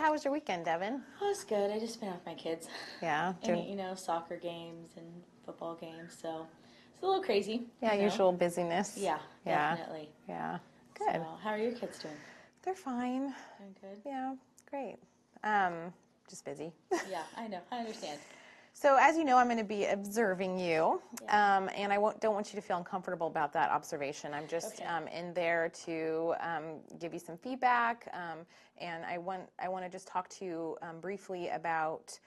How was your weekend, Devin? Oh, it's good. I just spent off my kids. Yeah, And, soccer games and football games. So it's a little crazy, yeah, usual busyness. Yeah, Yeah, definitely. yeah. So Good. how are your kids doing? They're fine. Doing good? Yeah, great. Um, just busy. Yeah, I know. I understand. So as you know, I'm going to be observing you, Yeah. and don't want you to feel uncomfortable about that observation. I'm just Okay. in there to give you some feedback, and I want to just talk to you briefly about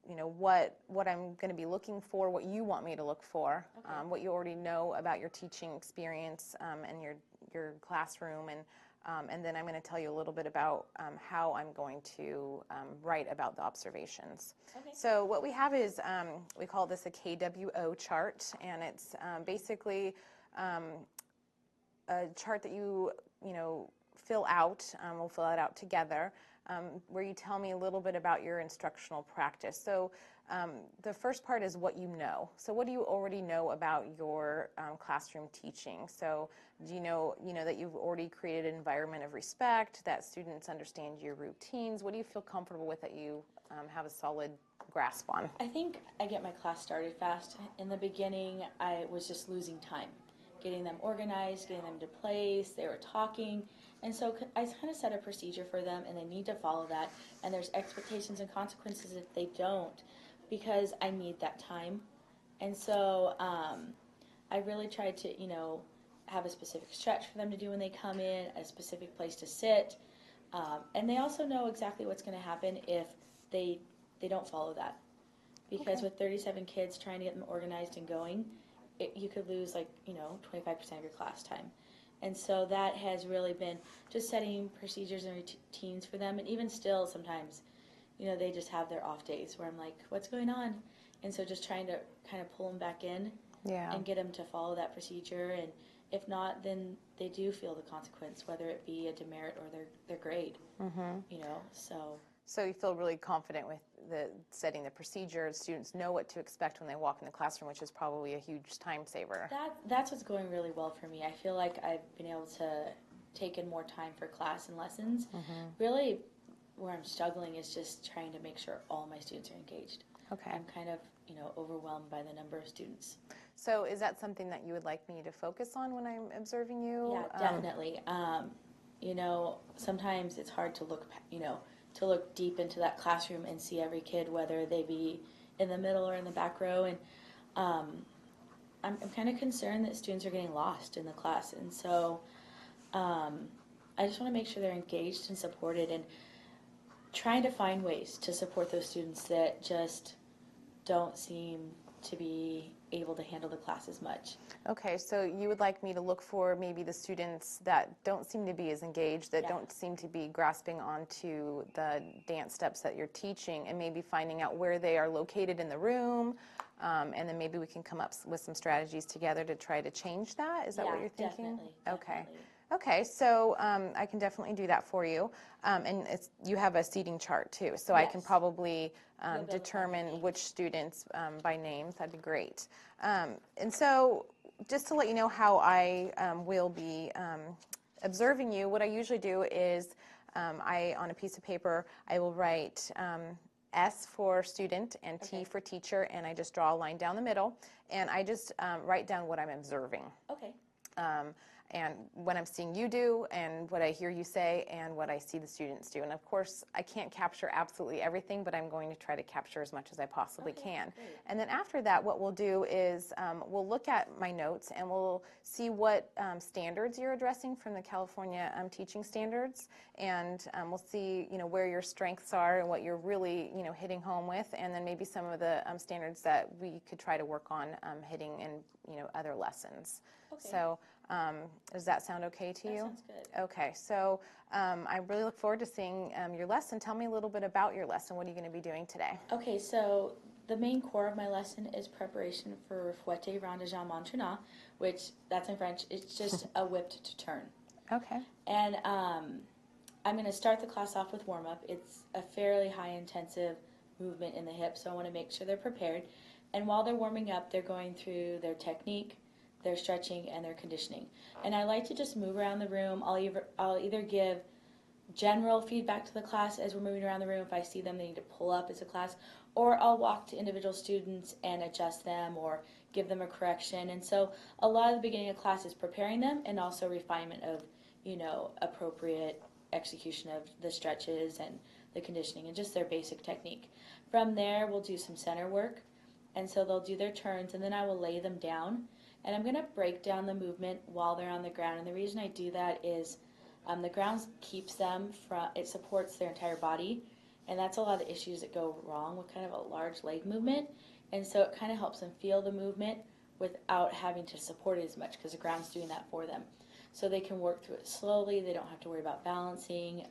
what I'm going to be looking for, what you want me to look for, Okay. what you already know about your teaching experience and your classroom, and then I'm going to tell you a little bit about how I'm going to write about the observations. Okay. So what we have is, we call this a KWO chart, and it's basically a chart that you fill out. We'll fill it out together, where you tell me a little bit about your instructional practice. So the first part is what you know. So what do you already know about your classroom teaching? So do you know that you've already created an environment of respect, that students understand your routines? What do you feel comfortable with that you have a solid grasp on? I think I get my class started fast. In the beginning, I was just losing time, getting them organized, getting them to place. They were talking. And so I kind of set a procedure for them, and they need to follow that. And there's expectations and consequences if they don't, because I need that time. And so I really tried to, have a specific stretch for them to do when they come in, a specific place to sit. And they also know exactly what's going to happen if they don't follow that. Because Okay. with 37 kids, trying to get them organized and going, you could lose 25% of your class time. And so that has really been just setting procedures and routines for them. And even still, sometimes, they just have their off days where I'm like, what's going on? And so just trying to kind of pull them back in Yeah. and get them to follow that procedure. And if not, then they do feel the consequence, whether it be a demerit or their grade. So. So you feel really confident with setting the procedure. Students know what to expect when they walk in the classroom, which is probably a huge time saver. That's what's going really well for me. I feel like I've been able to take in more time for class and lessons. Really, where I'm struggling is just trying to make sure all my students are engaged. Okay. I'm kind of, overwhelmed by the number of students. So is that something that you would like me to focus on when I'm observing you? Yeah, definitely. Sometimes it's hard to look deep into that classroom and see every kid, whether they be in the middle or in the back row. And I'm kind of concerned that students are getting lost in the class. And so I just want to make sure they're engaged and supported, and trying to find ways to support those students that just don't seem to be able to handle the class as much. Okay, so you would like me to look for maybe the students that don't seem to be as engaged, that don't seem to be grasping onto the dance steps that you're teaching, and maybe finding out where they are located in the room, and then maybe we can come up with some strategies together to try to change that? Is that what you're thinking? Okay. Definitely. Okay, so I can definitely do that for you. And you have a seating chart too, so I can Yes. probably You'll be able to find determine names. which students by names. That'd be great. And so just to let you know how I will be observing you, what I usually do is on a piece of paper, I will write S for student and T Okay. for teacher, and I just draw a line down the middle, and I just write down what I'm observing. Okay. And what I'm seeing you do, and what I hear you say, and what I see the students do. And of course, I can't capture absolutely everything, but I'm going to try to capture as much as I possibly can. Great. And then after that, what we'll do is we'll look at my notes, and we'll see what standards you're addressing from the California teaching standards, and we'll see where your strengths are and what you're really hitting home with, and then maybe some of the standards that we could try to work on hitting in other lessons. Okay. So does that sound okay to you? That sounds good. Okay, so I really look forward to seeing your lesson. Tell me a little bit about your lesson. What are you going to be doing today? Okay, so the main core of my lesson is preparation for Fouette Rondegem Entraînant, which, that's in French, it's just a whipped to turn. Okay. And I'm going to start the class off with warm-up. It's a fairly high-intensive movement in the hip, so I want to make sure they're prepared. And while they're warming up, they're going through their technique, their stretching, and their conditioning. And I like to just move around the room. I'll either give general feedback to the class as we're moving around the room. If I see them, they need to pull up as a class, or I'll walk to individual students and adjust them or give them a correction. And so a lot of the beginning of class is preparing them and also refinement of, appropriate execution of the stretches and the conditioning and just their basic technique. From there, we'll do some center work. And so they'll do their turns, and then I will lay them down. And I'm going to break down the movement while they're on the ground. And the reason I do that is the ground keeps them from, it supports their entire body. And that's a lot of issues that go wrong with kind of a large leg movement. And so it kind of helps them feel the movement without having to support it as much because the ground's doing that for them. So they can work through it slowly. They don't have to worry about balancing.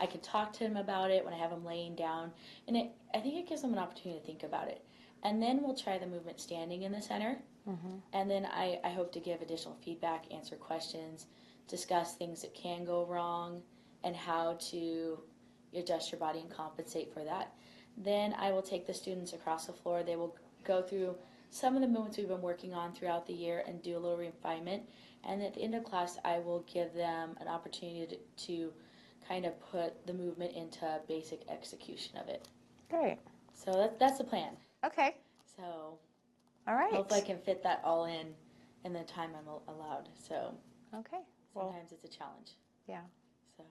I can talk to them about it when I have them laying down. And I think it gives them an opportunity to think about it. And then we'll try the movement standing in the center. And then I hope to give additional feedback, answer questions, discuss things that can go wrong, and how to adjust your body and compensate for that. Then I will take the students across the floor. They will go through some of the movements we've been working on throughout the year and do a little refinement. And at the end of class, I will give them an opportunity to kind of put the movement into basic execution of it. Great. So that's the plan. Okay. So All right. hopefully I can fit that all in the time I'm allowed. So Okay. Well, sometimes it's a challenge. yeah. So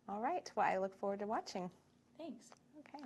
All right. Well, I look forward to watching. thanks. Okay.